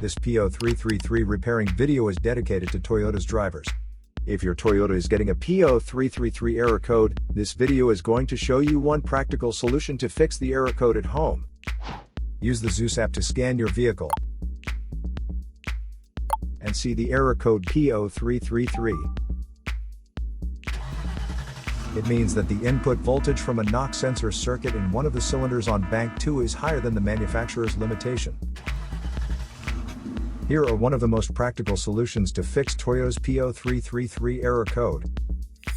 This P0333 repairing video is dedicated to Toyota's drivers. If your Toyota is getting a P0333 error code, this video is going to show you one practical solution to fix the error code at home. Use the Zeus app to scan your vehicle and see the error code P0333. It means that the input voltage from a knock sensor circuit in one of the cylinders on bank 2 is higher than the manufacturer's limitation. Here are one of the most practical solutions to fix Toyota's P0333 error code.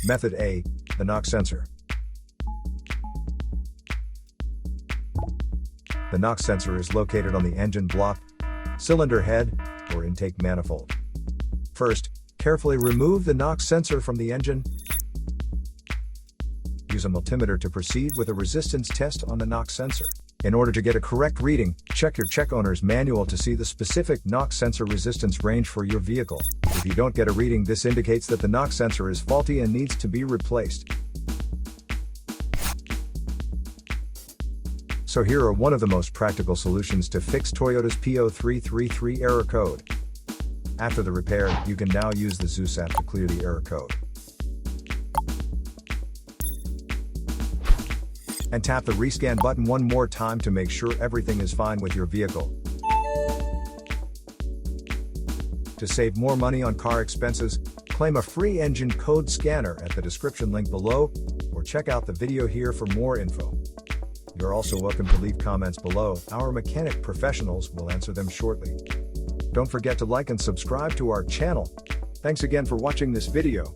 Method A, the knock sensor. The knock sensor is located on the engine block, cylinder head, or intake manifold. First, carefully remove the knock sensor from the engine. Use a multimeter to proceed with a resistance test on the knock sensor. In order to get a correct reading, check your check owner's manual to see the specific knock sensor resistance range for your vehicle. If you don't get a reading, this indicates that the knock sensor is faulty and needs to be replaced. So here are one of the most practical solutions to fix Toyota's P0333 error code. After the repair, you can now use the Zeus app to clear the error code. And tap the rescan button one more time to make sure everything is fine with your vehicle. To save more money on car expenses, claim a free engine code scanner at the description link below, or check out the video here for more info. You're also welcome to leave comments below. Our mechanic professionals will answer them shortly. Don't forget to like and subscribe to our channel. Thanks again for watching this video.